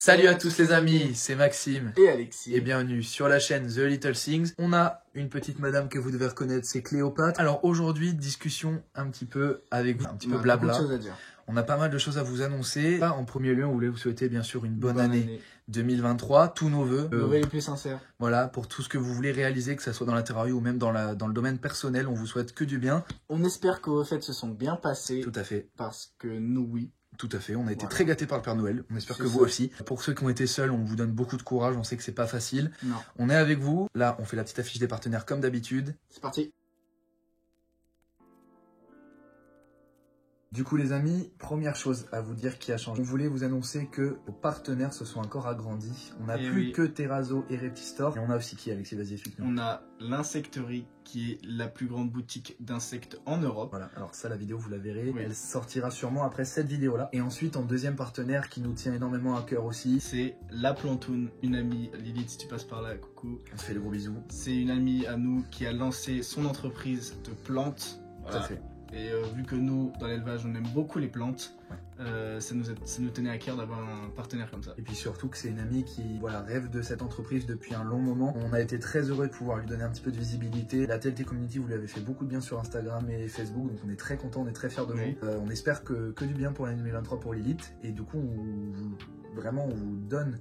Salut à tous les amis, c'est Maxime et Alexis et bienvenue sur la chaîne The Little Things. On a une petite madame que vous devez reconnaître, c'est Cléopâtre. Alors aujourd'hui, discussion un petit peu avec vous, un petit peu blabla. On a pas mal de choses à vous annoncer. En premier lieu, on voulait vous souhaiter bien sûr une bonne année 2023, tous nos vœux. Nos vœux les plus sincères. Voilà, pour tout ce que vous voulez réaliser, que ce soit dans l'intérieur ou même dans le domaine personnel, on vous souhaite que du bien. On espère que vos fêtes se sont bien passées. Tout à fait. Parce que nous, oui. Tout à fait, on a été très gâtés par le Père Noël, on espère que vous aussi. Pour ceux qui ont été seuls, on vous donne beaucoup de courage, on sait que c'est pas facile. Non. On est avec vous, là on fait la petite affiche des partenaires comme d'habitude. C'est parti. Du coup les amis, première chose à vous dire qui a changé. On voulait vous annoncer que vos partenaires se sont encore agrandis. On n'a plus que Terrazzo et Reptistore. Et on a aussi qui, Alexis, vas-y explique-nous. On a l'Insecterie qui est la plus grande boutique d'insectes en Europe. Voilà, alors ça la vidéo vous la verrez, elle sortira sûrement après cette vidéo là. Et ensuite en deuxième partenaire qui nous tient énormément à cœur aussi, c'est La Plantoune, une amie, Lilith si tu passes par là, coucou. On te fait de gros bisous. C'est une amie à nous qui a lancé son entreprise de plantes. Tout à fait. Et vu que nous, dans l'élevage, on aime beaucoup les plantes, ça nous tenait à cœur d'avoir un partenaire comme ça. Et puis surtout que c'est une amie qui rêve de cette entreprise depuis un long moment. On a été très heureux de pouvoir lui donner un petit peu de visibilité. La TLT Community, vous lui avez fait beaucoup de bien sur Instagram et Facebook, donc on est très content, on est très fiers de vous. On espère que du bien pour l'année 2023 pour Lilith. Et du coup, on vous donne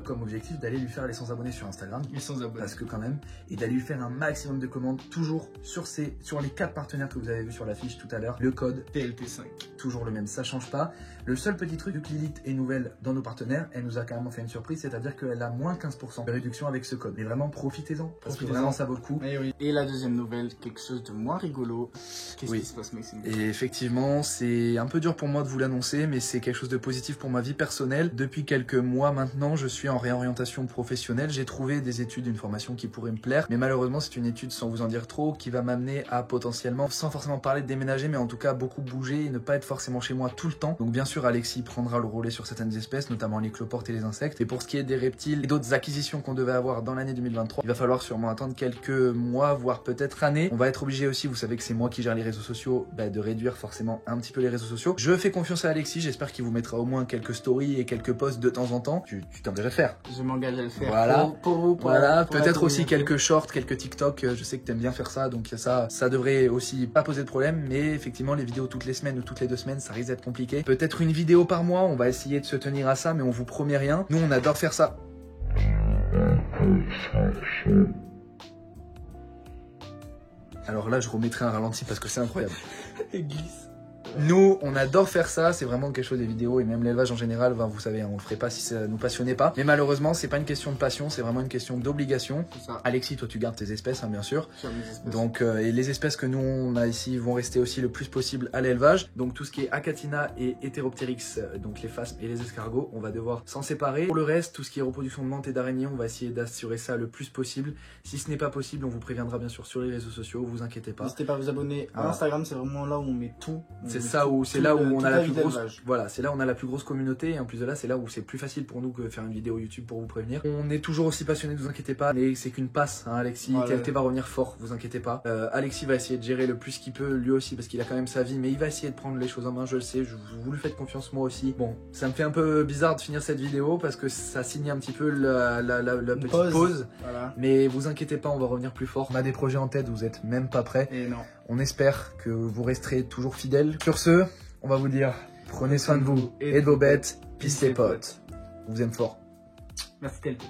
comme objectif d'aller lui faire les 100 abonnés sur Instagram. Les 100 abonnés. Parce que quand même, et d'aller lui faire un maximum de commandes, toujours sur les 4 partenaires que vous avez vu sur l'affiche tout à l'heure. Le code TLT5. Toujours le même, ça change pas. Le seul petit truc, vu que Lilith est nouvelle dans nos partenaires, elle nous a carrément fait une surprise, c'est-à-dire qu'elle a moins 15% de réduction avec ce code. Mais vraiment, profitez-en, parce que vraiment, ça vaut le coup. Et la deuxième nouvelle, quelque chose de moins rigolo. Qu'est-ce qui se passe, Maxime? Et effectivement, c'est un peu dur pour moi de vous l'annoncer, mais c'est quelque chose de positif pour ma vie personnelle. Depuis quelques mois maintenant, je suis en réorientation professionnelle. J'ai trouvé des études, une formation qui pourrait me plaire, mais malheureusement, c'est une étude, sans vous en dire trop, qui va m'amener à potentiellement, sans forcément parler de déménager, mais en tout cas beaucoup bouger et ne pas être forcément chez moi tout le temps. Donc bien sûr, Alexis prendra le relais sur certaines espèces, notamment les cloportes et les insectes. Et pour ce qui est des reptiles et d'autres acquisitions qu'on devait avoir dans l'année 2023, il va falloir sûrement attendre quelques mois, voire peut-être années. On va être obligé aussi, vous savez que c'est moi qui gère les réseaux sociaux, de réduire forcément un petit peu les réseaux sociaux. Je fais confiance à Alexis, j'espère qu'il vous mettra au moins quelques stories et quelques posts de temps en temps. Tu t'engagerais de faire. Je m'engage à le faire. Voilà. Pour vous. Peut-être aussi quelques shorts, quelques TikTok. Je sais que t'aimes bien faire ça, donc ça devrait aussi pas poser de problème. Mais effectivement, les vidéos toutes les semaines ou toutes les 2 semaines, ça risque d'être compliqué. Peut-être une vidéo par mois, on va essayer de se tenir à ça, mais on vous promet rien. Nous, on adore faire ça. Alors là, je remettrai un ralenti parce que c'est incroyable. Elle glisse. Nous, on adore faire ça, c'est vraiment quelque chose des vidéos et même l'élevage en général, vous savez, on le ferait pas si ça nous passionnait pas. Mais malheureusement, c'est pas une question de passion, c'est vraiment une question d'obligation. Alexis, toi tu gardes tes espèces, hein, bien sûr. Donc, et les espèces que nous on a ici vont rester aussi le plus possible à l'élevage. Donc tout ce qui est Achatina et Heteropteryx, donc les phasmes et les escargots, on va devoir s'en séparer. Pour le reste, tout ce qui est reproduction de menthes et d'araignées, on va essayer d'assurer ça le plus possible. Si ce n'est pas possible, on vous préviendra bien sûr sur les réseaux sociaux, vous inquiétez pas. N'hésitez pas à vous abonner à Instagram, c'est vraiment là où on met tout. C'est là où on a la plus grosse. Voilà, c'est là où on a la plus grosse communauté et en plus de là, c'est là où c'est plus facile pour nous que faire une vidéo YouTube pour vous prévenir. On est toujours aussi passionnés, ne vous inquiétez pas, mais c'est qu'une passe, hein, Alexis. TLT va revenir fort, vous inquiétez pas. Alexis va essayer de gérer le plus qu'il peut, lui aussi, parce qu'il a quand même sa vie, mais il va essayer de prendre les choses en main, je le sais. Vous lui faites confiance, moi aussi. Bon, ça me fait un peu bizarre de finir cette vidéo parce que ça signe un petit peu la petite pause. Mais vous inquiétez pas, on va revenir plus fort. On a des projets en tête, vous êtes même pas prêts. Et non. On espère que vous resterez toujours fidèles. Sur ce, on va vous dire, prenez soin de vous et de vos bêtes, peace les potes. On vous aime fort. Merci TLT.